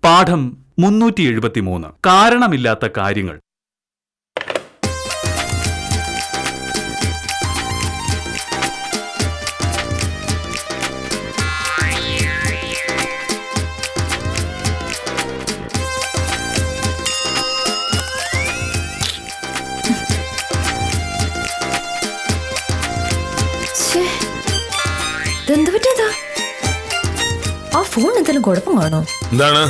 പാഠം 373 കാരണമില്ലാത്ത കാര്യങ്ങൾ. ആ ഫോൺ എന്തെങ്കിലും കുഴപ്പം കാണോ? എന്താണ്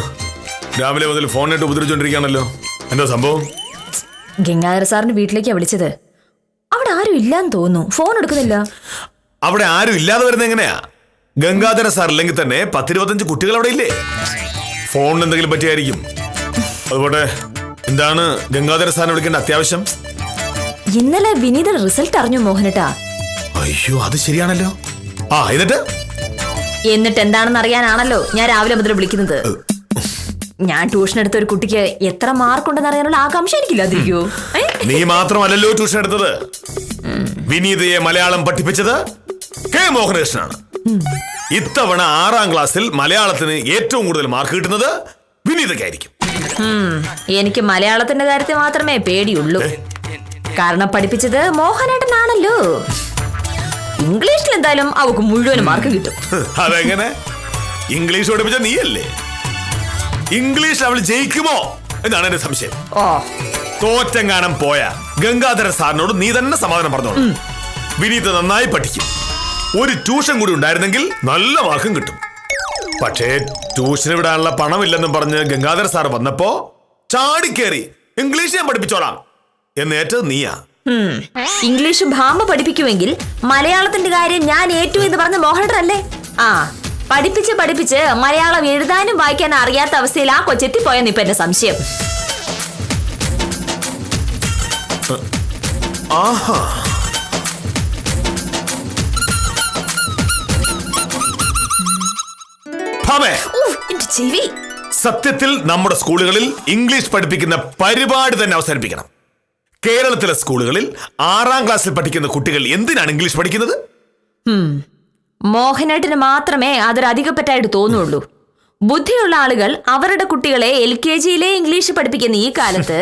രാവിലെ മുതൽ ഫോണിട്ട് ഉപദ്രവിച്ചോണ്ടിരിക്കുകയാണല്ലോ, എന്താ സംഭവം? ഗംഗാധര സാറിന്റെ വീട്ടിലേക്കാ വിളിച്ചത്. അവിടെ ആരും ഇല്ലാന്ന് തോന്നുന്നു, ഫോൺ എടുക്കുന്നില്ല. അവിടെ ആരും ഇല്ലാതെ വരുന്ന എങ്ങനെയാ? ഗംഗാധര സാർ ഇല്ലെങ്കിൽ തന്നെ 10-25 കുട്ടികൾ അവിടെ ഇല്ലേ? ഫോണിന് എന്തെങ്കിലും പറ്റിയായിരിക്കും. അതുപോലെ എന്താണ് ഗംഗാധര സാറിനെ വിളിക്കേണ്ട അത്യാവശ്യം? ഇന്നലെ വിനീതയുടെ റിസൾട്ട് അറിഞ്ഞു മോഹനേട്ടാ. അയ്യോ, അത് ശരിയാണല്ലോ. എന്നിട്ട് എന്താണെന്ന് അറിയാനാണല്ലോ ഞാൻ രാവിലെ മുതൽ വിളിക്കുന്നത്. ഞാൻ ട്യൂഷൻ എടുത്ത ഒരു കുട്ടിക്ക് എത്ര മാർക്ക് ഉണ്ടെന്ന് അറിയാനുള്ള ആകാംക്ഷ എനിക്കില്ലാതിരിക്കോ? നീ മാത്രമല്ലല്ലോ ട്യൂഷൻ എടുത്തത്. വിനീതയെ മലയാളം പഠിപ്പിച്ചത് കെ മോഹനകൃഷ്ണനാണ്. ഇത്തവണ 6ാം ക്ലാസ്സിൽ മലയാളത്തിന് ഏറ്റവും കൂടുതൽ മാർക്ക് കിട്ടുന്നത് വിനീതയ്ക്കായിരിക്കും. എനിക്ക് മലയാളത്തിന്റെ കാര്യത്തിൽ മാത്രമേ പേടിയുള്ളൂ. കാരണം പഠിപ്പിച്ചത് മോഹനേട്ടനാണല്ലോ. ഇംഗ്ലീഷിൽ എന്തായാലും അവക്ക് മുഴുവൻ മാർക്ക് കിട്ടും. അതെങ്ങനെ? ഇംഗ്ലീഷ് പഠിപ്പിച്ച നീയല്ലേ. ഇംഗ്ലീഷ് അവൾ ജയിക്കുമോ എന്നാണ് എന്റെ സംശയം. തോറ്റെങ്ങാനം പോയ ഗംഗാധര സാറിനോട് നീ തന്നെ സമാധാനം പറഞ്ഞോളൂ. വിനീത നന്നായി പഠിക്കും. ഒരു ട്യൂഷൻ കൂടി ഉണ്ടായിരുന്നെങ്കിൽ നല്ല മാർക്കും കിട്ടും. പക്ഷേ ട്യൂഷന് വിടാനുള്ള പണമില്ലെന്നും പറഞ്ഞ് ഗംഗാധര സാർ വന്നപ്പോ ചാടിക്കേറി ഇംഗ്ലീഷ് ഞാൻ പഠിപ്പിച്ചോളാം എന്നേറ്റത് നീയാ. ഇംഗ്ലീഷ് ഭാമ പഠിപ്പിക്കുമെങ്കിൽ മലയാളത്തിന്റെ കാര്യം ഞാൻ ഏറ്റു എന്ന് പറഞ്ഞ മോഹനേട്ടനല്ലേ? പഠിപ്പിച്ച് മലയാളം എഴുതാനും വായിക്കാനും അറിയാത്ത അവസ്ഥയിൽ ആ കൊച്ചെത്തിപ്പോയെന്ന് ഇപ്പൊ എന്റെ സംശയം. സത്യത്തിൽ നമ്മുടെ സ്കൂളുകളിൽ ഇംഗ്ലീഷ് പഠിപ്പിക്കുന്ന പരിപാടി തന്നെ അവസാനിപ്പിക്കണം. കേരളത്തിലെ സ്കൂളുകളിൽ 6ാം ക്ലാസ്സിൽ പഠിക്കുന്ന കുട്ടികൾ എന്തിനാണ് ഇംഗ്ലീഷ് പഠിക്കുന്നത്? മോഹനേട്ടന് മാത്രമേ അതൊരു അധികപ്പറ്റായിട്ട് തോന്നുള്ളൂ. ബുദ്ധിയുള്ള ആളുകൾ അവരുടെ കുട്ടികളെ LKG-യിലെ ഇംഗ്ലീഷ് പഠിപ്പിക്കുന്ന ഈ കാലത്ത്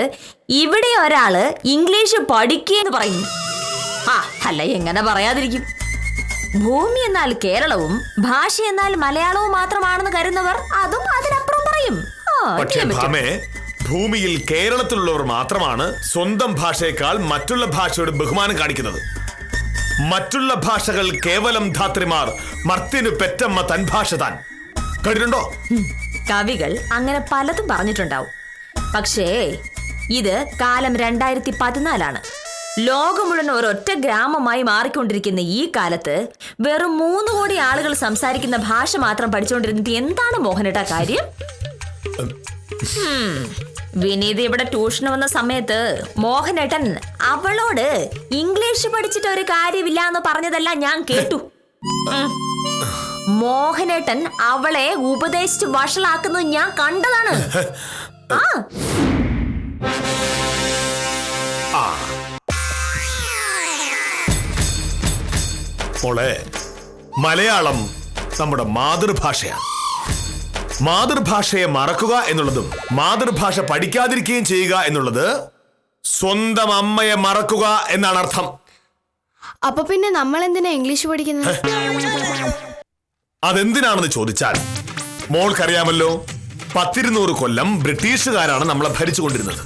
ഇവിടെ ഒരാള് ഇംഗ്ലീഷ് പഠിക്കുകയെന്ന് പറയുന്നു. അല്ല, എങ്ങനെ പറയാതിരിക്കും? ഭൂമി എന്നാൽ കേരളവും ഭാഷ എന്നാൽ മലയാളവും മാത്രമാണെന്ന് കരുതുന്നവർ അതും അതിനപ്പുറം പറയും. ഭൂമിയിൽ കേരളത്തിലുള്ളവർ മാത്രമാണ് സ്വന്തം ഭാഷയേക്കാൾ മറ്റുള്ള ഭാഷയോട് ബഹുമാനം കാണിക്കുന്നത്. മറ്റുള്ള ഭാഷകൾ കേവലം ധാത്രിമാർ, മർത്യനു പെറ്റമ്മ തൻ ഭാഷ താൻ. കേട്ടിട്ടുണ്ടോ? കവികൾ അങ്ങനെ പലതും പറഞ്ഞിട്ടുണ്ടാവും. പക്ഷേ ഇത് കാലം 2014 ലോകം മുഴുവൻ ഒരൊറ്റ ഗ്രാമമായി മാറിക്കൊണ്ടിരിക്കുന്ന ഈ കാലത്ത് വെറും 3 കോടി ആളുകൾ സംസാരിക്കുന്ന ഭാഷ മാത്രം പഠിച്ചുകൊണ്ടിരുന്നിട്ട് എന്താണ് മോഹനേട്ടാ കാര്യം? വിനീത ഇവിടെ ട്യൂഷന് വന്ന സമയത്ത് മോഹനേട്ടൻ അവളോട് ഇംഗ്ലീഷ് പഠിച്ചിട്ട് ഒരു കാര്യമില്ല എന്ന് പറഞ്ഞതല്ല ഞാൻ കേട്ടു. മോഹനേട്ടൻ അവളെ ഉപദേശിച്ച് വഷളാക്കുന്നത് ഞാൻ കണ്ടതാണ്. മോളെ, മലയാളം നമ്മുടെ മാതൃഭാഷയാണ്. മാതൃഭാഷയെ മറക്കുക എന്നുള്ളതും മാതൃഭാഷ പഠിക്കാതിരിക്കുകയും ചെയ്യുക എന്നുള്ളത് സ്വന്തം അമ്മയെ മറക്കുക എന്നാണ് അർത്ഥം. അപ്പൊ പിന്നെ നമ്മൾ എന്തിനാ ഇംഗ്ലീഷ് പഠിക്കുന്നത്? അതെന്തിനാണെന്ന് ചോദിച്ചാൽ മോൾക്കറിയാമല്ലോ, 10-200 കൊല്ലം ബ്രിട്ടീഷുകാരാണ് നമ്മളെ ഭരിച്ചുകൊണ്ടിരുന്നത്.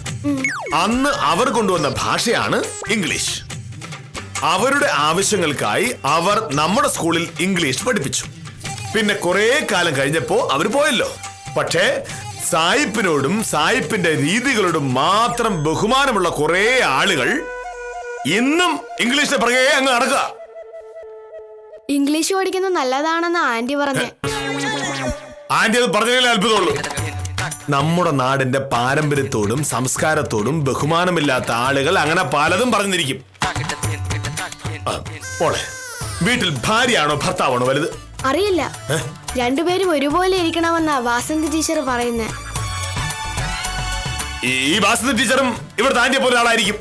അന്ന് അവർ കൊണ്ടുവന്ന ഭാഷയാണ് ഇംഗ്ലീഷ്. അവരുടെ ആവശ്യങ്ങൾക്കായി അവർ നമ്മുടെ സ്കൂളിൽ ഇംഗ്ലീഷ് പഠിപ്പിച്ചു. പിന്നെ കുറെ കാലം കഴിഞ്ഞപ്പോ അവർ പോയല്ലോ. പക്ഷേ സായിപ്പിനോടും സായിപ്പിന്റെ രീതികളോടും മാത്രം ബഹുമാനമുള്ള കുറെ ആളുകൾ ഇന്നും ഇംഗ്ലീഷിന്റെ പുറകെ അങ്ങ് നടക്കുക. ഇംഗ്ലീഷ് പഠിക്കുന്നത് നല്ലതാണെന്ന് ആന്റി പറഞ്ഞേ. ആന്റി അത് പറഞ്ഞതിലേ അത്ഭുതമുള്ളൂ. നമ്മുടെ നാടിന്റെ പാരമ്പര്യത്തോടും സംസ്കാരത്തോടും ബഹുമാനമില്ലാത്ത ആളുകൾ അങ്ങനെ പലതും പറഞ്ഞിരിക്കും. വീട്ടിൽ ഭാര്യയാണോ ഭർത്താവാണോ വലുത്? അറിയില്ല. രണ്ടുപേരും ഒരുപോലെ ഇരിക്കണമെന്നാ വാസന്തി ടീച്ചർ പറയുന്നേ. ഈ വാസന്തി ടീച്ചറും ഇവിടുത്തെ ആന്റിയെ പോലെ ആളായിരിക്കും.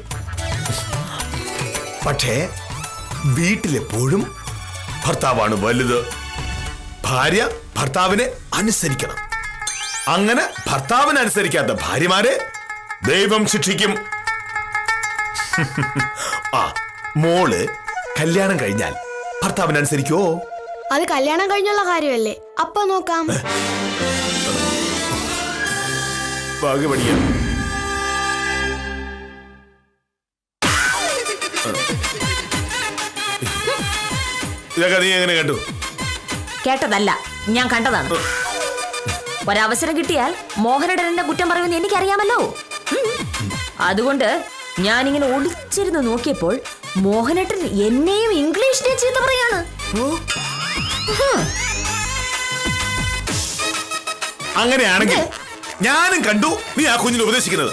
പക്ഷേ വീട്ടിലെപ്പോഴും ഭർത്താവാണ് വലുത്, ഭാര്യ ഭർത്താവിനെ അനുസരിക്കണം. അങ്ങനെ ഭർത്താവിനെ അനുസരിക്കാത്ത ഭാര്യമാരെ ദൈവം ശിക്ഷിക്കും. ആ, മോള് കല്യാണം കഴിഞ്ഞാൽ ഭർത്താവിനെ അനുസരിക്കുവോ? അത് കല്യാണം കഴിഞ്ഞുള്ള കാര്യമല്ലേ, അപ്പൊ നോക്കാം. ഭാഗ്യപടിയ ഇതൊക്കെ നീ എങ്ങനെ കണ്ടു? കേട്ടതല്ല, ഞാൻ കണ്ടതാണ്. ഒരവസരം കിട്ടിയാൽ മോഹനേട്ടനെ കുറ്റം പറയുമെന്ന് എനിക്കറിയാമല്ലോ. അതുകൊണ്ട് ഞാനിങ്ങനെ ഒളിച്ചിരുന്ന് നോക്കിയപ്പോൾ മോഹനേട്ടൻ എന്നെയും ഇംഗ്ലീഷിനെ ചീത്ത പറയാണ്. അങ്ങനെയാണെങ്കിൽ ഞാനും കണ്ടു നീ ആ കുഞ്ഞിനെ ഉപദേശിക്കുന്നത്.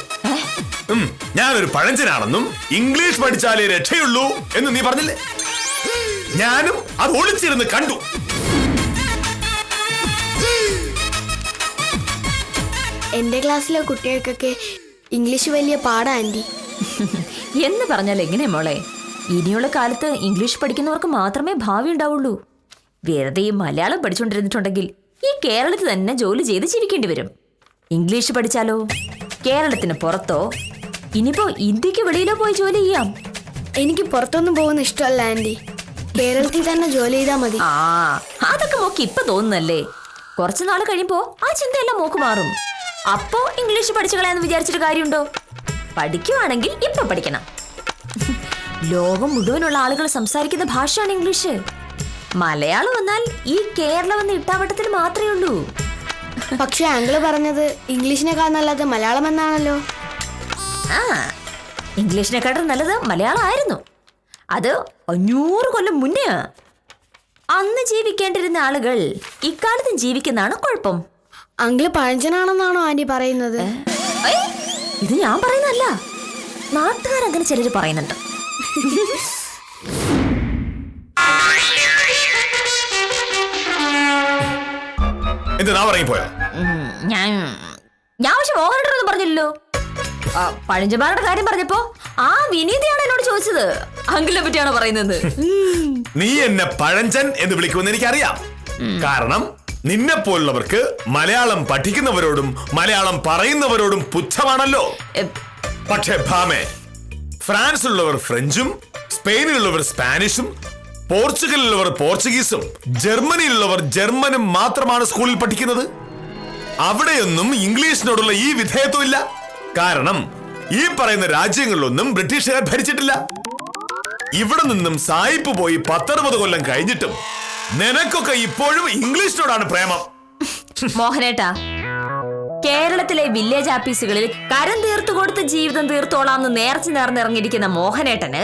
ഞാനൊരു പഴഞ്ചനാണെന്നും ഇംഗ്ലീഷ് പഠിച്ചാലേ രക്ഷയുള്ളൂ എന്ന് നീ പറഞ്ഞില്ലേ? ഞാനും അത് ഒളിച്ചിരുന്ന് കണ്ടു. എന്റെ ക്ലാസ്സിലെ കുട്ടികൾക്കൊക്കെ ഇംഗ്ലീഷ് വലിയ പാടാ ആന്റി. എന്ന് പറഞ്ഞാൽ എങ്ങനെ മോളെ? ഇനിയുള്ള കാലത്ത് ഇംഗ്ലീഷ് പഠിക്കുന്നവർക്ക് മാത്രമേ ഭാവി ഉണ്ടാവുള്ളൂ. വെറുതെ ഈ മലയാളം പഠിച്ചുകൊണ്ടിരുന്നിട്ടുണ്ടെങ്കിൽ ഈ കേരളത്തിൽ തന്നെ ജോലി ചെയ്ത് ജീവിക്കേണ്ടി വരും. ഇംഗ്ലീഷ് പഠിച്ചാലോ കേരളത്തിന് പുറത്തോ, ഇനിയിപ്പോ ഇന്ത്യക്ക് വെളിയിലോ പോയി ജോലി ചെയ്യാം. എനിക്ക് പുറത്തൊന്നും പോകുന്ന ഇഷ്ടമല്ല ആന്റി, കേരളത്തിൽ തന്നെ ജോലി ചെയ്താൽ മതി. ആ, അതൊക്കെ മോക്ക് ഇപ്പൊ തോന്നുന്നല്ലേ. കുറച്ചു നാൾ കഴിയുമ്പോ ആ ചിന്തയെല്ലാം മോക്ക് മാറും. അപ്പോ ഇംഗ്ലീഷ് പഠിച്ചു കളയാന്ന് വിചാരിച്ചിട്ട് കാര്യമുണ്ടോ? പഠിക്കുവാണെങ്കിൽ ഇപ്പൊ പഠിക്കണം. ലോകം മുഴുവനുള്ള ആളുകൾ സംസാരിക്കുന്ന ഭാഷയാണ് ഇംഗ്ലീഷ്. മലയാളം വന്നാൽ ഈ കേരളം എന്ന ഇട്ടാവട്ടത്തിൽ മാത്രമേ ഉള്ളൂ. പക്ഷെ അങ്കിള് പറഞ്ഞത് ഇംഗ്ലീഷിനെക്കാൾ നല്ലത് മലയാളം എന്നാണല്ലോ. ആ, ഇംഗ്ലീഷിനെക്കാട്ടും നല്ലത് മലയാളം ആയിരുന്നു. അത് 500 കൊല്ലം മുന്നേ. അന്ന് ജീവിക്കേണ്ടിരുന്ന ആളുകൾ ഇക്കാലത്തും ജീവിക്കുന്നതാണ് കുഴപ്പം. അങ്കിള് പഴഞ്ചനാണെന്നാണോ ആന്റി പറയുന്നത്? ഏയ്, ഇത് ഞാൻ പറയുന്നതല്ല, നാട്ടുകാരങ്ങനെ ചിലര് പറയുന്നുണ്ട്. എന്താ പറയിപ്പോയോ? ഞാൻ പക്ഷെ മോഹനേട്ടനൊന്നും പറഞ്ഞില്ലല്ലോ. പഴഞ്ചന്മാരുടെ കാര്യം പറഞ്ഞപ്പോ ആ വിനീതയാണ് എന്നോട് ചോദിച്ചത് അങ്കിളിനെ പറ്റിയാണോ പറയുന്നത്. നീ എന്നെ പഴഞ്ചൻ എന്ന് വിളിക്കുമെന്ന് എനിക്കറിയാം. കാരണം നിന്നെ പോലുള്ളവർക്ക് മലയാളം പഠിക്കുന്നവരോടും മലയാളം പറയുന്നവരോടും പുച്ഛമാണല്ലോ. പക്ഷേ ഭാമേ, ഫ്രാൻസിലുള്ളവർ ഫ്രഞ്ചും സ്പെയിനിലുള്ളവർ സ്പാനിഷും പോർച്ചുഗലിലുള്ളവർ പോർച്ചുഗീസും ജർമ്മനിയിലുള്ളവർ ജർമ്മനും മാത്രമാണ് സ്കൂളിൽ പഠിക്കുന്നത്. അവിടെയൊന്നും ഇംഗ്ലീഷിനോടുള്ള ഈ വിധേയത്വം ഇല്ല. കാരണം ഈ പറയുന്ന രാജ്യങ്ങളിലൊന്നും ബ്രിട്ടീഷുകാർ ഭരിച്ചിട്ടില്ല. ഇവിടെ നിന്നും സായിപ്പ് പോയി 10-60 കൊല്ലം കഴിഞ്ഞിട്ടും നിനക്കൊക്കെ ഇപ്പോഴും ഇംഗ്ലീഷിനോടാണ് പ്രേമം. മോഹനേട്ടാ, കേരളത്തിലെ വില്ലേജ് ഓഫീസുകളിൽ കരം തീർത്തു കൊടുത്ത് ജീവിതം തീർത്തോളാന്ന് നേർച്ച നേർന്നിറങ്ങിയിരിക്കുന്ന മോഹനേട്ടന്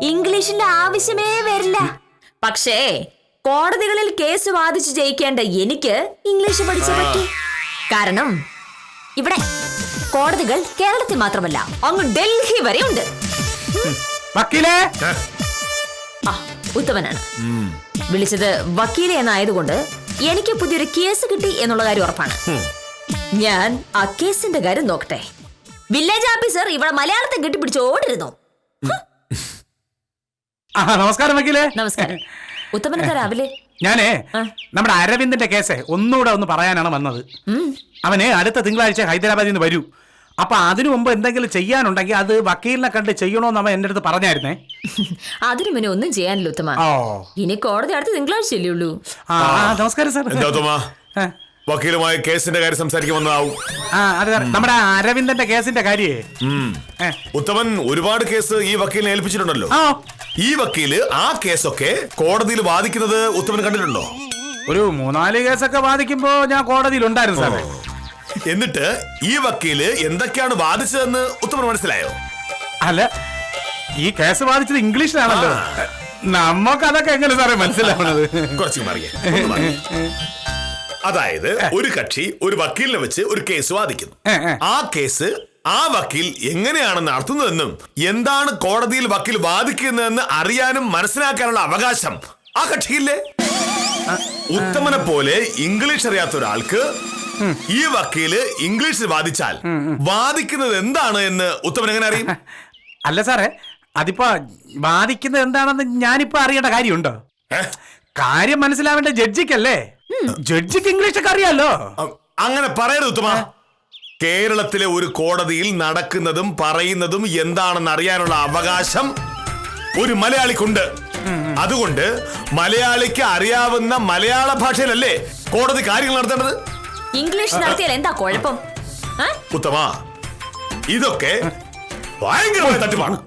ഇംഗ്ലീഷിന്റെ ആവശ്യമേ വരില്ല. പക്ഷേ കോടതികളിൽ കേസ് വാദിച്ചു ജയിക്കേണ്ട എനിക്ക് ഇംഗ്ലീഷ് പഠിച്ചേ പറ്റൂ. കാരണം ഇവിടെ കോടതികൾ കേരളത്തിൽ മാത്രമല്ല, അങ്ങ് ഡൽഹി വരെ ഉണ്ട്. ആ, ഉത്തമനാണ് വിളിച്ചത്. വക്കീലെ എന്നായതുകൊണ്ട് എനിക്ക് പുതിയൊരു കേസ് കിട്ടി എന്നുള്ള കാര്യം ഉറപ്പാണ്. ഞാൻ ആ കേസിന്റെ കാര്യം നോക്കട്ടെ. വില്ലേജ് ഓഫീസർ ഇവിടെ മലയാളത്തെ കെട്ടിപ്പിടിച്ചോണ്ടിരുന്നു. നമസ്കാരം വക്കീലേ. നമസ്കാരം. ഉത്തമനെന്താ രാവിലെ? ഞാനേ നമ്മുടെ അരവിന്ദന്റെ കേസ് ഒന്നുകൂടെ ഒന്ന് പറയാനാണ് വന്നത്. അവന് അടുത്ത തിങ്കളാഴ്ച ഹൈദരാബാദിൽ നിന്ന് വരൂ. അപ്പൊ അതിനു മുമ്പ് എന്തെങ്കിലും ചെയ്യാനുണ്ടെങ്കിൽ അത് വക്കീലിനെ കണ്ട് ചെയ്യണോന്ന് അവൻ എന്റെ അടുത്ത് പറഞ്ഞായിരുന്നേ. അതിനു മുന്നേ ഒന്നും ചെയ്യാനില്ല ഉത്തമ. ഇനി കോടതി അടുത്ത് തിങ്കളാഴ്ച അല്ലേ ഉള്ളൂ. നമസ്കാരം സാർ. വക്കീലുമായി കേസിന്റെ കാര്യം സംസാരിക്കാൻ വന്നതാവും. അതെ, നമ്മുടെ അരവിന്ദന്റെ കേസിന്റെ കാര്യേ. ഉത്തമൻ ഒരുപാട് കേസ് ഈ വക്കീലിനെ ഏൽപ്പിച്ചിട്ടുണ്ടല്ലോ. ഈ വക്കീല് ആ കേസൊക്കെ കോടതിയിൽ വാദിക്കുന്നത് ഉത്തമൻ കണ്ടിട്ടുണ്ടോ? ഒരു 3-4 കേസൊക്കെ വാദിക്കുമ്പോ ഞാൻ കോടതിയിൽ ഉണ്ടായിരുന്നു സാറേ. എന്നിട്ട് ഈ വക്കീല് എന്തൊക്കെയാണ് വാദിച്ചതെന്ന് ഉത്തമൻ മനസ്സിലായോ? അല്ല, ഈ കേസ് വാദിച്ചത് ഇംഗ്ലീഷിലാണല്ലോ. നമുക്ക് അതൊക്കെ എങ്ങനെ സാറേ മനസ്സിലാവുന്നത്? കുറച്ച് മാറിയേ. അതായത് ഒരു കക്ഷി ഒരു വക്കീലിനെ വെച്ച് ഒരു കേസ് വാദിക്കുന്നു. ആ കേസ് ആ വക്കീൽ എങ്ങനെയാണ് നടത്തുന്നതെന്നും എന്താണ് കോടതിയിൽ വക്കീൽ വാദിക്കുന്നതെന്ന് അറിയാനും മനസ്സിലാക്കാനുള്ള അവകാശം ആ കക്ഷിയില്ലേ? ഉത്തമനെ പോലെ ഇംഗ്ലീഷ് അറിയാത്ത ഒരാൾക്ക് ഈ വക്കീല് ഇംഗ്ലീഷിൽ വാദിച്ചാൽ വാദിക്കുന്നത് എന്താണ് എന്ന് ഉത്തമൻ എങ്ങനെ അറിയും? അല്ല സാറേ, അതിപ്പോ വാദിക്കുന്നത് എന്താണെന്ന് ഞാനിപ്പോ അറിയേണ്ട കാര്യമുണ്ടോ? കാര്യം മനസ്സിലാവേണ്ട ജഡ്ജിക്കല്ലേ. ജഡ്ജിക്ക് ഇംഗ്ലീഷ് ഒക്കെ അറിയാലോ. അങ്ങനെ പറയരുത് ഉത്തമ. കേരളത്തിലെ ഒരു കോടതിയിൽ നടക്കുന്നതും പറയുന്നതും എന്താണെന്ന് അറിയാനുള്ള അവകാശം ഒരു മലയാളിക്കുണ്ട്. അതുകൊണ്ട് മലയാളിക്ക് അറിയാവുന്ന മലയാള ഭാഷയിലല്ലേ കോടതി കാര്യങ്ങൾ നടത്തേണ്ടത്. ഇംഗ്ലീഷ് നടത്തിയാൽ എന്താ കുഴപ്പം? ഉത്തമ, ഇതൊക്കെ ഭയങ്കരമായ തട്ടിപ്പാണ്.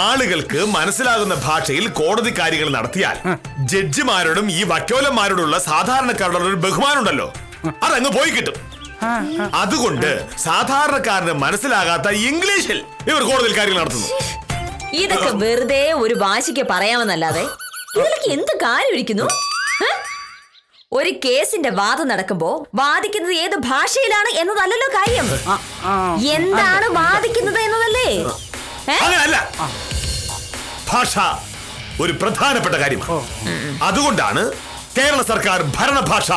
ആളുകൾക്ക് മനസ്സിലാകുന്ന ഭാഷയിൽ കോടതി കാര്യങ്ങൾ നടത്തിയാൽ ജഡ്ജിമാരോടും ഈ വക്കോലന്മാരോടുള്ള സാധാരണക്കാരുടെ ഒരു ബഹുമാനം ഉണ്ടല്ലോ, അതങ്ങ് പോയി കിട്ടും. അതുകൊണ്ട് സാധാരണക്കാരന് മനസ്സിലാകാത്ത ഇംഗ്ലീഷിൽ ഇവർ കോടതിയിൽ കാര്യങ്ങൾ നടത്തുന്നു. ഇതൊക്കെ വെറുതെ ഒരു വാശിക്ക് പറയാമെന്നല്ലാതെ ഇതിലൊക്കെ എന്ത് കാര്യം ഇരിക്കുന്നു? ഒരു കേസിന്റെ വാദം നടക്കുമ്പോ വാദിക്കുന്നത് ഏത് ഭാഷയിലാണ് എന്നതല്ലല്ലോ കാര്യം. എന്താണ് വാദിക്കുന്നത് എന്നതല്ലേ? അങ്ങനല്ല, ഭാഷ ഒരു പ്രധാനപ്പെട്ട കാര്യമാണ്. അതുകൊണ്ടാണ് കേരള സർക്കാർ ഭരണഭാഷ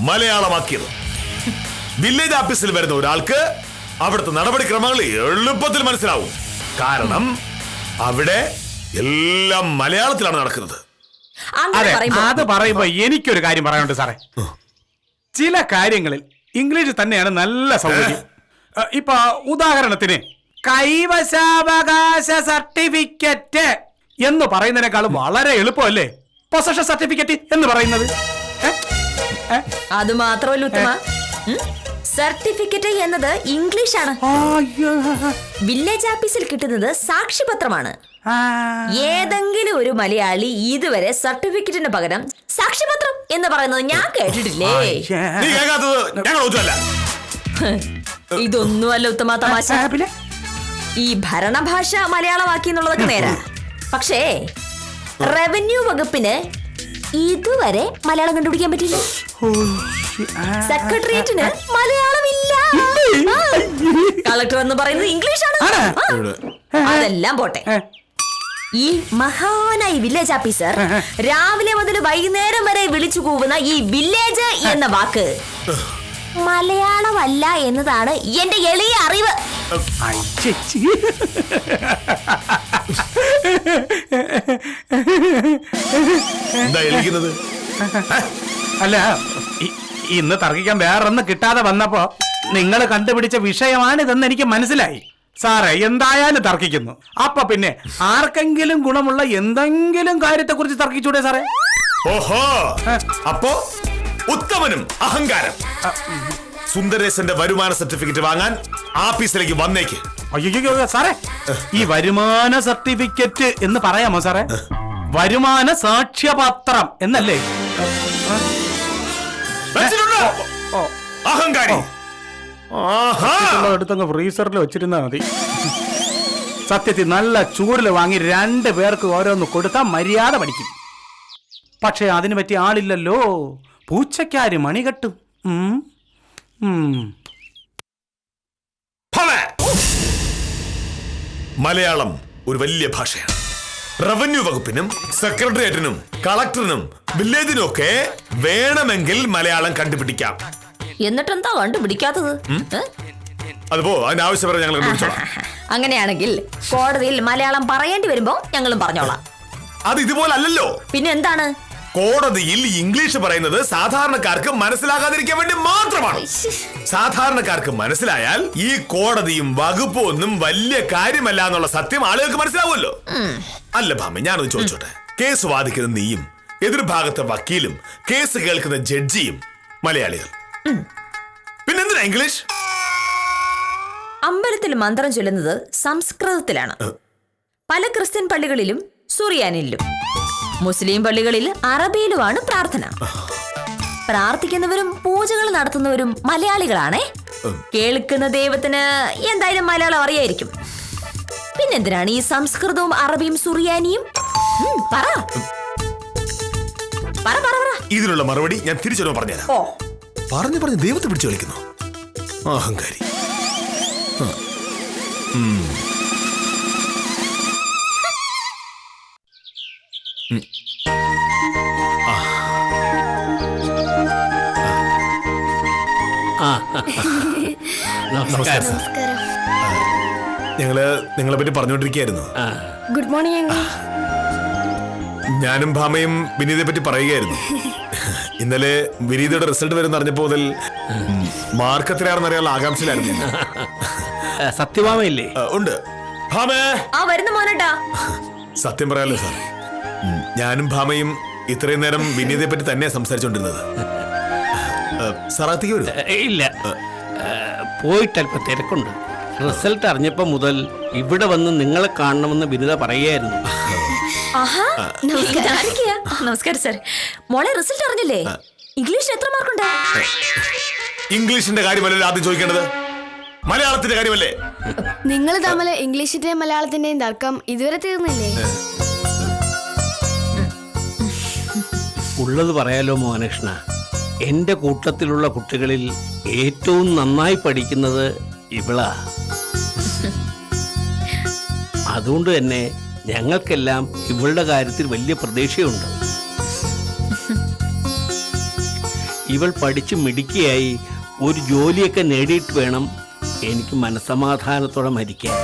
മലയാളമാക്കിയത്. വില്ലേജ് ഓഫീസിൽ വരുന്ന ഒരാൾക്ക് അവിടുത്തെ നടപടിക്രമങ്ങൾ എളുപ്പത്തിൽ മനസ്സിലാവും. കാരണം അവിടെ എല്ലാം മലയാളത്തിലാണ് നടക്കുന്നത്. അതെ, അത് പറയുമ്പോ എനിക്കൊരു കാര്യം പറയാനുണ്ട് സാറേ. ചില കാര്യങ്ങളിൽ ഇംഗ്ലീഷ് തന്നെയാണ് നല്ല സൗകര്യം. ഇപ്പൊ ഉദാഹരണത്തിന് കൈവശാവകാശ സർട്ടിഫിക്കറ്റ് എന്ന് പറയുന്നതിനേക്കാളും വളരെ എളുപ്പമല്ലേ പൊസഷൻ സർട്ടിഫിക്കറ്റ് എന്ന് പറയുന്നത്? അത് മാത്രമല്ല ഉത്തമ, സർട്ടിഫിക്കറ്റ് എന്നത് ഇംഗ്ലീഷാണ്. വില്ലേജ് ഓഫീസിൽ കിട്ടുന്നത് സാക്ഷ്യപത്രമാണ്. ഏതെങ്കിലും ഒരു മലയാളി ഇതുവരെ സർട്ടിഫിക്കറ്റിന് പകരം സാക്ഷ്യപത്രം എന്ന് പറയുന്നത് ഞാൻ കേട്ടിട്ടില്ലേ? ഇതൊന്നുമല്ല ഉത്തമ തമാശ. ഈ ഭരണഭാഷ മലയാളമാക്കി എന്നുള്ളതൊക്കെ നേരാ. പക്ഷേ റവന്യൂ വകുപ്പിന് ഇതുവരെ മലയാളം കണ്ടുപിടിക്കാൻ പറ്റില്ല. സെക്രട്ടേറിയറ്റിന് മലയാളമില്ല. കളക്ടർ എന്ന് പറയുന്നത് ഇംഗ്ലീഷാണ്. അതെല്ലാം പോട്ടെ, ഈ മഹാനായി വില്ലേജ് ഓഫീസർ രാവിലെ മുതൽ വൈകുന്നേരം വരെ വിളിച്ചു കൂവുന്ന ഈ വില്ലേജ് എന്ന വാക്ക് മലയാളമല്ല എന്നതാണ് എന്റെ എളിയ അറിവ്. അല്ല, ഇന്ന് തർക്കിക്കാൻ വേറൊന്ന് കിട്ടാതെ വന്നപ്പോ നിങ്ങൾ കണ്ടുപിടിച്ച വിഷയമാണിതെന്ന് എനിക്ക് മനസ്സിലായി. സാറേ എന്തായാലും തർക്കിക്കുന്നു. അപ്പൊ പിന്നെ ആർക്കെങ്കിലും ഗുണമുള്ള എന്തെങ്കിലും കാര്യത്തെ കുറിച്ച് തർക്കിച്ചൂടെ സാറേ? ഓഹോ, അപ്പോ ഉത്തമനും അഹങ്കാരം. സുന്ദരേശന്റെ വരുമാന സർട്ടിഫിക്കറ്റ് വാങ്ങാൻ ആഫീസിലേക്ക് വന്നേക്ക്. അയ്യോ സാറേ, ഈ വരുമാന സർട്ടിഫിക്കറ്റ് എന്ന് പറയാമോ സാറേ? വരുമാന സാക്ഷ്യപത്രം എന്നല്ലേ? അഹങ്കാരി. എടുത്തങ്ങ് ഫ്രീസറിൽ വെച്ചിരുന്നാ മതി. സത്യത്തിൽ നല്ല ചൂടിൽ വാങ്ങി 2 പേർക്ക് ഓരോന്ന് കൊടുത്താൽ മര്യാദ പഠിക്കും. പക്ഷെ അതിന് പറ്റിയ ആളില്ലല്ലോ. പൂച്ചക്കാര് മണി കെട്ടും. മലയാളം ഒരു വലിയ ഭാഷയാണ്. റവന്യൂ വകുപ്പിനും സെക്രട്ടേറിയറ്റിനും കളക്ടറിനും വില്ലേജിനും ഒക്കെ വേണമെങ്കിൽ മലയാളം കണ്ടുപിടിക്കാം. എന്നിട്ടെന്താ കണ്ടുപിടിക്കാത്തത്? അതിപ്പോ അതിന്റെ ആവശ്യം പറയാൻ ഞങ്ങൾ കണ്ടുപിടിച്ചോളാം. അങ്ങനെയാണെങ്കിൽ കോടതിയിൽ മലയാളം പറയേണ്ടി വരുമ്പോ ഞങ്ങളും പറഞ്ഞോളാം. അത് ഇതുപോലല്ലോ. പിന്നെ എന്താണ്? കോടതിയിൽ ഇംഗ്ലീഷ് പറയുന്നത് സാധാരണക്കാർക്ക് മനസ്സിലാകാതിരിക്കാൻ വേണ്ടി മാത്രമാണ്. സാധാരണക്കാർക്ക് മനസ്സിലായാൽ ഈ കോടതിയും വകുപ്പും ഒന്നും വലിയ കാര്യമല്ല എന്നുള്ള സത്യം ആളുകൾക്ക് മനസ്സിലാവുമല്ലോ. അല്ല ഭാമി, ഞാനൊന്ന് ചോദിച്ചോട്ടെ. കേസ് വാദിക്കുന്ന നീയും എതിർഭാഗത്തെ വക്കീലും കേസ് കേൾക്കുന്ന ജഡ്ജിയും മലയാളികൾ, പിന്നെന്തിനാ ഇംഗ്ലീഷ്? അമ്പലത്തിൽ മന്ത്രം ചൊല്ലുന്നത് സംസ്കൃതത്തിലാണ്. പല ക്രിസ്ത്യൻ പള്ളികളിലും സുറിയാനിലും, മുസ്ലിം പള്ളികളിൽ അറബിയിലുമാണ് പ്രാർത്ഥന. പ്രാർത്ഥിക്കുന്നവരും പൂജകൾ നടത്തുന്നവരും മലയാളികളാണേ. കേൾക്കുന്ന ദൈവത്തിന് എന്തായാലും മലയാളം അറിയായിരിക്കും. പിന്നെന്തിനാണ് ഈ സംസ്കൃതവും അറബിയും സുറിയാനിയും? പറ. ഇതിനുള്ള മറുപടി ഞാൻ തിരിച്ചു പറഞ്ഞുതരാം. പറഞ്ഞു ദൈവത്തെ പിടിച്ചു കളിക്കുന്നു. അഹങ്കാരി. നമസ്കാരം. ഞങ്ങള് നിങ്ങളെ പറ്റി പറഞ്ഞുകൊണ്ടിരിക്കുകയായിരുന്നു. Good morning. ഞാനും ഭാമയും വിനീതയെ പറ്റി പറയുകയായിരുന്നു. ഇന്നലെ വിനീതയുടെ റിസൾട്ട് വരുന്ന അറിഞ്ഞപ്പോ മുതൽ മാർക്ക് എത്രയാണെന്ന് അറിയാനുള്ള ആകാംക്ഷയിലായിരുന്നു ഞാൻ. സത്യഭാമയില്ലേ? ഉണ്ട്. ഭാമേ, ആ വരുന്ന മോനട്ടാ. സത്യം പറയാലോ സാർ, ഞാനും ഭാമയും ഇത്രയും നേരം വിനീതയെ പറ്റി തന്നെയാ സംസാരിച്ചോണ്ടിരുന്നത്. സാറാത്തേക്ക് വരും? ഇല്ല, പോയിട്ട് അല്പം തിരക്കുണ്ട്. റിസൾട്ട് അറിഞ്ഞപ്പോ മുതൽ ഇവിടെ വന്ന് നിങ്ങളെ കാണണമെന്ന് വിനിത പറയുകയായിരുന്നു. ആഹാ, ഇതാരൊക്കെയാ? നമസ്കാരം സാർ. മോളെ റിസൾട്ട് അറിഞ്ഞില്ലേ? ഇംഗ്ലീഷിന് എത്ര മാർക്കുണ്ട്? ഇംഗ്ലീഷിന്റെ കാര്യമല്ലല്ലോ ആദ്യം ചോദിക്കേണ്ടത്, മലയാളത്തിന്റെ കാര്യമല്ലേ? നിങ്ങൾ തമ്മിൽ ഇംഗ്ലീഷിന്റെയും മലയാളത്തിന്റെയും തർക്കം ഇതുവരെ തീർന്നില്ലേ? ഉള്ളത് പറയാലോ മോഹനകൃഷ്ണ, എന്റെ കൂട്ടത്തിലുള്ള കുട്ടികളിൽ ഏറ്റവും നന്നായി പഠിക്കുന്നത് ഇവളാ. അതുകൊണ്ട് തന്നെ ഞങ്ങൾക്കെല്ലാം ഇവളുടെ കാര്യത്തിൽ വലിയ പ്രതീക്ഷയുണ്ട്. ഇവൾ പഠിച്ച് മിടുക്കിയായി ഒരു ജോലിയൊക്കെ നേടിയിട്ട് വേണം എനിക്ക് മനസ്സമാധാനത്തോടെ മരിക്കാൻ.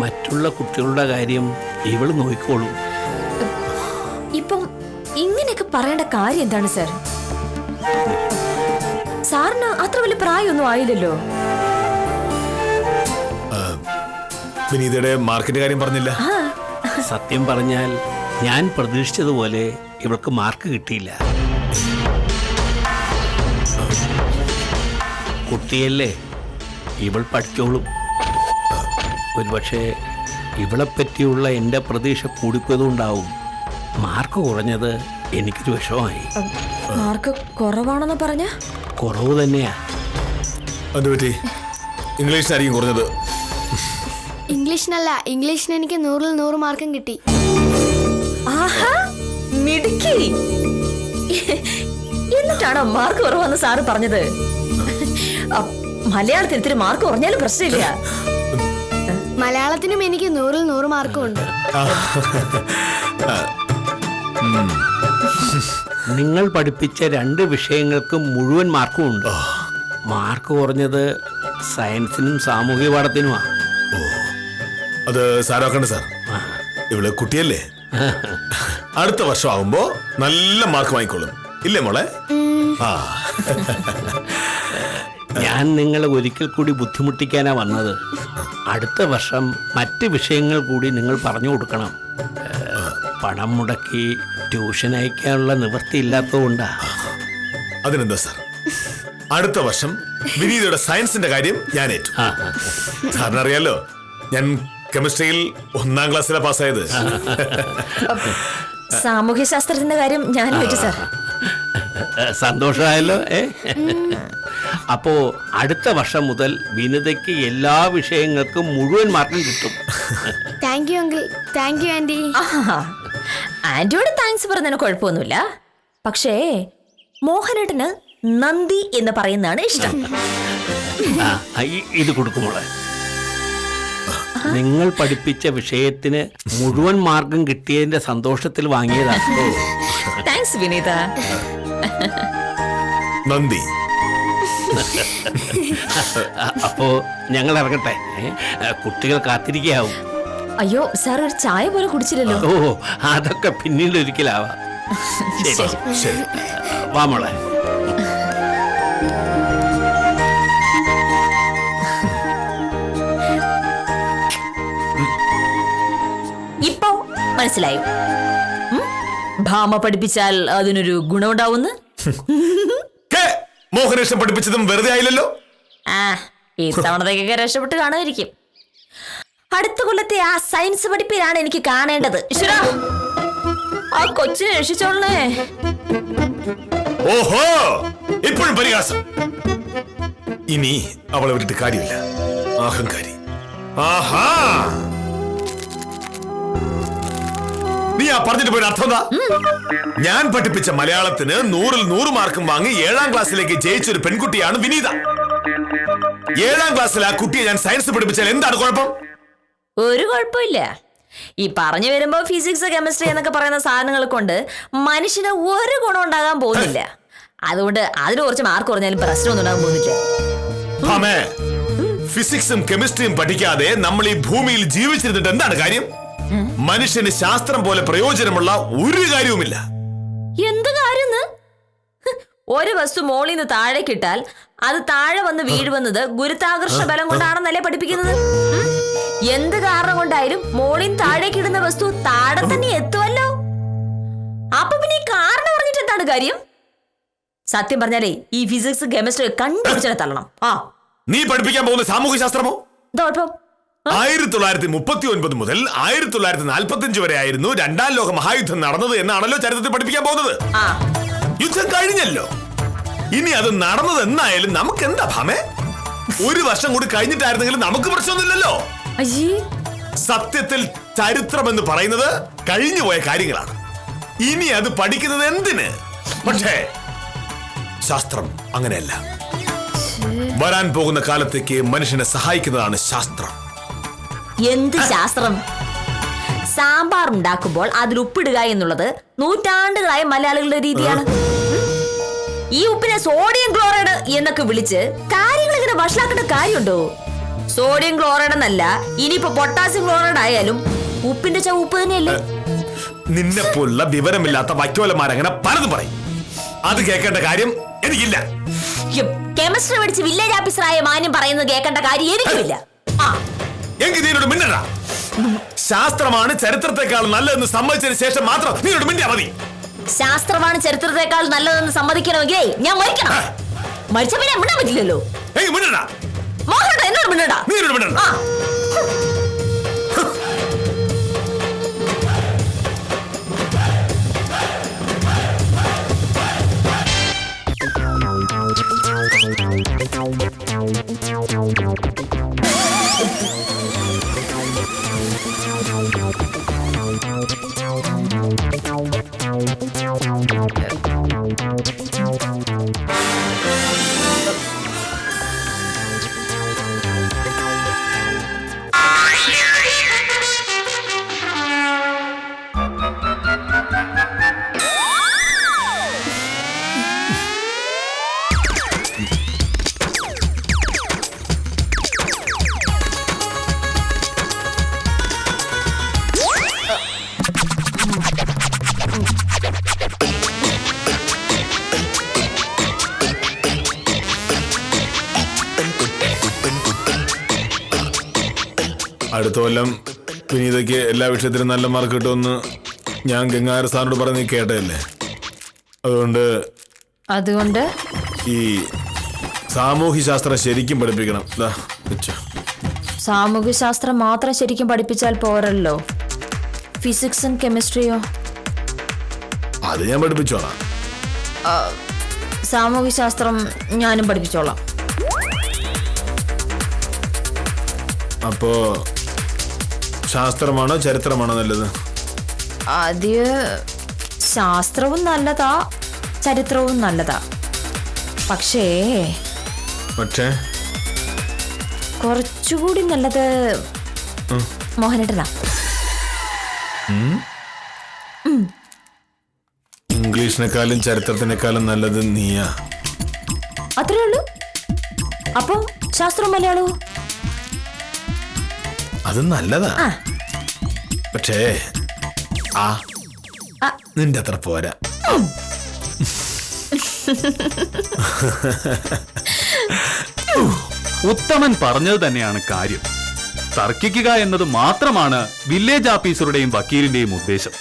മറ്റുള്ള കുട്ടികളുടെ കാര്യം ഇവൾ നോക്കിക്കോളൂ. ഇപ്പം ഇങ്ങനെയൊക്കെ പറയേണ്ട കാര്യം എന്താണ് സാർ? സാറിന് അത്ര വലിയ പ്രായമൊന്നും ആയില്ലല്ലോ. വിനീതയുടെ മാർക്കിന്റെ കാര്യം പറഞ്ഞില്ല. സത്യം പറഞ്ഞാൽ ഞാൻ പ്രതീക്ഷിച്ചതുപോലെ ഇവൾക്ക് മാർക്ക് കിട്ടിയില്ല. കുട്ടിയല്ലേ, ഇവൾ പഠിച്ചോളും. ഒരുപക്ഷെ ഇവളെപ്പറ്റിയുള്ള എൻ്റെ പ്രതീക്ഷ കൂടിപ്പോയതുകൊണ്ടാവും മാർക്ക് കുറഞ്ഞത്. എനിക്കൊരു വിഷമമായി. മാർക്ക് കുറവാണെന്ന് പറഞ്ഞ? കുറവ് തന്നെയാ. അതുപറ്റി ഇംഗ്ലീഷിനായിരിക്കും കുറഞ്ഞത്. ഇംഗ്ലീഷിനല്ല, ഇംഗ്ലീഷിന് എനിക്ക് 100-ൽ 100 മാർക്കും കിട്ടി. ആഹാ, മിടുക്കി. എന്നിട്ടാണോ മാർക്ക് കുറവാന്ന് സാറ് പറഞ്ഞത്? മലയാളത്തിൽ ഇത്തിരി മാർക്ക് കുറഞ്ഞാലും പ്രശ്നമില്ല. മലയാളത്തിനും എനിക്ക് 100-ൽ 100 മാർക്കും ഉണ്ട്. നിങ്ങൾ പഠിപ്പിച്ച 2 വിഷയങ്ങൾക്ക് മുഴുവൻ മാർക്കും ഉണ്ട്. മാർക്ക് കുറഞ്ഞത് സയൻസിനും സാമൂഹിക പാഠത്തിനുമാണ്. അത് സാരമാക്കണ്ട സാർ, ഇവള് കുട്ടിയല്ലേ. അടുത്ത വർഷം ആവുമ്പോ നല്ല മാർക്ക് വാങ്ങിക്കോളും, ഇല്ലേ മോളെ? ആ, ഞാൻ നിങ്ങളെ ഒരിക്കൽ കൂടി ബുദ്ധിമുട്ടിക്കാനാ വന്നത്. അടുത്ത വർഷം മറ്റ് വിഷയങ്ങൾ കൂടി നിങ്ങൾ പറഞ്ഞു കൊടുക്കണം. പണം മുടക്കി ട്യൂഷൻ അയക്കാനുള്ള നിവൃത്തിയില്ലാത്തതുകൊണ്ടാ. അതിനെന്താ സാർ, അടുത്ത വർഷം വിനീതയുടെ സയൻസിന്റെ കാര്യം ഞാൻ ഏറ്റു. സാറിനറിയാലോ, ഞാൻ കെമിസ്ട്രിയിൽ 1-ാം ക്ലാസ്സിലാ പാസ്സായത്. സാമൂഹ്യ ശാസ്ത്രത്തിന്റെ കാര്യം ഞാൻ പറ്റി സാർ. സന്തോഷമായല്ലോ. അപ്പോ അടുത്ത വർഷം മുതൽ വിനിതയ്ക്ക് എല്ലാ വിഷയങ്ങൾക്കും മുഴുവൻ മാർക്കും കിട്ടും. Thank you uncle, thank you aunty. ആന്റിയോട് താങ്ക്സ് പറഞ്ഞതിന് കുഴപ്പമൊന്നുമില്ല. പക്ഷേ മോഹനേട്ടന് നന്ദി എന്ന് പറയുന്നതാണ് ഇഷ്ടം. ഇത് കൊടുക്കുമോളെ. നിങ്ങൾ പഠിപ്പിച്ച വിഷയത്തിന് മുഴുവൻ മാർക്കും കിട്ടിയതിന്റെ സന്തോഷത്തിൽ വാങ്ങിയതാണ്. താങ്ക്സ് വിനീത. നന്ദി. അപ്പോ ഞങ്ങൾ ഇറങ്ങട്ടെ, കുട്ടികൾ കാത്തിരിക്കാവും. അയ്യോ സാർ, ഒരു ചായ പോലെ കുടിച്ചില്ലല്ലോ. ഓ, അതൊക്കെ പിന്നീട് ഒരിക്കലാവാം. ശരി, വാ മോളെ. ഇപ്പോ മനസ്സിലായോ ഭാമ പഠിപ്പിച്ചാൽ അതിനൊരു ഗുണമുണ്ടാവുന്നു? മോഹനകൃഷ്ണൻ പഠിപ്പിച്ചതും വെറുതെ ആയില്ലല്ലോ. ഈ തവണത്തേക്കൊക്കെ രക്ഷപ്പെട്ട് കാണുമായിരിക്കും. അടുത്ത കൊല്ലത്തെ ആ സയൻസ് പഠിപ്പിലാണ് എനിക്ക് കാണേണ്ടത്. ആ കൊച്ചിനെ രക്ഷിച്ചോളേ. ഓഹോ, ഇപ്പോഴും പരിഹാസം. ഇനി അവളെ വിട്ടിട്ട് കാര്യമില്ല, അഹങ്കാരി. ആഹാ, നീ ആ പറഞ്ഞിട്ട് പോയ അർത്ഥം എന്താ? ഞാൻ പഠിപ്പിച്ച മലയാളത്തിന് 100-ൽ 100 മാർക്കും വാങ്ങി 7-ാം ക്ലാസ്സിലേക്ക് ജയിച്ചൊരു പെൺകുട്ടിയാണ് വിനീത. 7-ാം ക്ലാസ്സിൽ ആ കുട്ടിയെ ഞാൻ സയൻസ് പഠിപ്പിച്ചാൽ എന്താണ് കുഴപ്പം? ഒരു കുഴപ്പമില്ല. ഈ പറഞ്ഞു വരുമ്പോ ഫിസിക്സ്, കെമിസ്ട്രി എന്നൊക്കെ പറയുന്ന സാധനങ്ങൾ കൊണ്ട് മനുഷ്യന് ഒരു ഗുണം ഉണ്ടാകാൻ പോകുന്നില്ല. അതുകൊണ്ട് അതിന് കുറച്ച് മാർക്ക് കുറഞ്ഞാലും പ്രശ്നമൊന്നും ഉണ്ടാകാൻ പോകുന്നില്ല. ഫിസിക്സും കെമിസ്ട്രിയും പഠിക്കാതെ നമ്മൾ ഈ ഭൂമിയിൽ ജീവിച്ചിരുന്നിട്ട് എന്താണ് കാര്യം? മനുഷ്യന് ശാസ്ത്രം പോലെ പ്രയോജനമുള്ള ഒരു കാര്യവുമില്ല. എന്ത് കാര്യന്ന്? ഒരു വസ്തു മോളിന്ന് താഴേക്കിട്ടാൽ അത് താഴെ വന്ന് വീഴുവെന്നത് ഗുരുത്വാകർഷണ ബലം കൊണ്ടാണെന്നല്ലേ പഠിപ്പിക്കുന്നത്? എന്ത് കാരണം കൊണ്ടായാലും മോളിന്ന് താഴേക്കിടുന്ന വസ്തു താഴെ തന്നെ എത്തുമല്ലോ. അപ്പൊ പിന്നെ ഈ കാരണം പറഞ്ഞിട്ട് എന്താണ് കാര്യം? സത്യം പറഞ്ഞാലേ ഈ ഫിസിക്സ് കെമിസ്ട്രി കണ്ടുപിടിച്ചാൽ തള്ളണം. നീ പഠിപ്പിക്കാൻ പോകുന്ന സാമൂഹ്യ ശാസ്ത്രമോ? 1939 മുതൽ 1945 വരെ ആയിരുന്നു രണ്ടാം ലോക മഹായുദ്ധം നടന്നത് എന്നാണല്ലോ ചരിത്രത്തിൽ പഠിപ്പിക്കാൻ പോകുന്നത്. യുദ്ധം കഴിഞ്ഞല്ലോ. ഇനി അത് നടന്നത് എന്നായാലും നമുക്ക് എന്താ ഭാമേ? ഒരു വർഷം കൂടി കഴിഞ്ഞിട്ടായിരുന്നെങ്കിലും നമുക്ക് പ്രശ്നമൊന്നുമില്ലല്ലോ. സത്യത്തിൽ ചരിത്രം എന്ന് പറയുന്നത് കഴിഞ്ഞുപോയ കാര്യങ്ങളാണ്. ഇനി അത് പഠിക്കുന്നത് എന്തിന്? പക്ഷേ ശാസ്ത്രം അങ്ങനെയല്ല. വരാൻ പോകുന്ന കാലത്തേക്ക് മനുഷ്യനെ സഹായിക്കുന്നതാണ് ശാസ്ത്രം. എന്ത് ശാസ്ത്രം? സാമ്പാർ ഉണ്ടാക്കുമ്പോൾ അതിൽ ഉപ്പിടുക എന്നുള്ളത് നൂറ്റാണ്ടുകളായ മലയാളികളുടെ രീതിയാണ്. ഈ ഉപ്പിനെ സോഡിയം ക്ലോറൈഡ് എന്നൊക്കെ വിളിച്ച് കാര്യങ്ങൾ ഇങ്ങനെ വഷളാക്കേണ്ട കാര്യമുണ്ടോ? സോഡിയം ക്ലോറൈഡ് എന്നല്ല, ഇനിയിപ്പോ പൊട്ടാസ്യം ക്ലോറൈഡ് ആയാലും ഉപ്പിന്റെ ചവ ഉപ്പ് തന്നെയല്ലേ? നിന്നെ പോലുള്ള വിവരമില്ലാത്ത വൈക്കോലന്മാരങ്ങനെ പലതും പറയും. അത് കേൾക്കേണ്ട കാര്യം എനിക്കില്ല. കെമിസ്ട്രി പഠിച്ച് വില്ലേജ് ഓഫീസറായ മാന്യം പറയുന്നത് കേൾക്കേണ്ട കാര്യം എനിക്കുമില്ല. എങ്കിൽ നീനോട് മിണ്ടണ്ട. ശാസ്ത്രമാണ് ചരിത്രത്തെക്കാൾ നല്ലതെന്ന് സമ്മതിച്ചതിന് ശേഷം മാത്രം നീനോട് മിണ്ടിയാ മതി. ശാസ്ത്രമാണ് ചരിത്രത്തെക്കാൾ നല്ലതെന്ന് സമ്മതിക്കണമെങ്കിൽ ഞാൻ മരിക്കണം. മരിച്ച പിന്നെ മിണ്ടാൻ പറ്റില്ലല്ലോ. മിണ്ടണ്ട. എന്നോട് മിണ്ടണ്ട. നീനോട് മിണ്ടണ്ട. അടുത്ത കൊല്ലം വിനീതയ്ക്ക് എല്ലാ വിഷയത്തിലും നല്ല മാർക്ക് കിട്ടുമെന്ന് ഞാൻ ഗംഗാധര സാറിനോട് പറഞ്ഞ് നീ കേട്ടതല്ലേ? അതുകൊണ്ട് ഈ സാമൂഹ്യശാസ്ത്രം ശരിക്കും പഠിപ്പിക്കണം. സാമൂഹ്യശാസ്ത്രം മാത്രം ശരിക്കും പഠിപ്പിച്ചാൽ പോരല്ലോ. ഫിസിക്സും കെമിസ്ട്രിയോ? അത് ഞാൻ പഠിപ്പിച്ചോളാം. സാമൂഹ്യശാസ്ത്രം ഞാനും പഠിപ്പിച്ചോളാം. അപ്പോ ശാസ്ത്രമാണോ ചരിത്രമാണോ നല്ലത്? ശാസ്ത്രവും നല്ലതാ, ചരിത്രവും നല്ലതാ. പക്ഷേ കുറച്ചുകൂടി നല്ലത് മോഹനേട്ടനാ. ഇംഗ്ലീഷിനെക്കാളും ചരിത്രത്തിനേക്കാളും നല്ലത് നീയാ. അത്രേ ഉള്ളൂ. അപ്പൊ ശാസ്ത്രവും മലയാളവും അത് നല്ലതാ. പക്ഷേ നിന്റെ അത്ര പോരാ. ഉത്തമൻ പറഞ്ഞത് തന്നെയാണ് കാര്യം. തർക്കിക്കുക എന്നത് മാത്രമാണ് വില്ലേജ് ഓഫീസറുടെയും വക്കീലിന്റെയും ഉദ്ദേശം.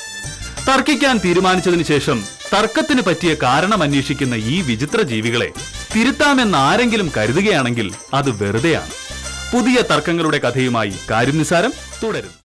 തർക്കിക്കാൻ തീരുമാനിച്ചതിന് ശേഷം തർക്കത്തിന് പറ്റിയ കാരണം അന്വേഷിക്കുന്ന ഈ വിചിത്ര ജീവികളെ തിരുത്താമെന്ന് ആരെങ്കിലും കരുതുകയാണെങ്കിൽ അത് വെറുതെയാണ്. പുതിയ തർക്കങ്ങളുടെ കഥയുമായി കാര്യം നിസാരം തുടരും.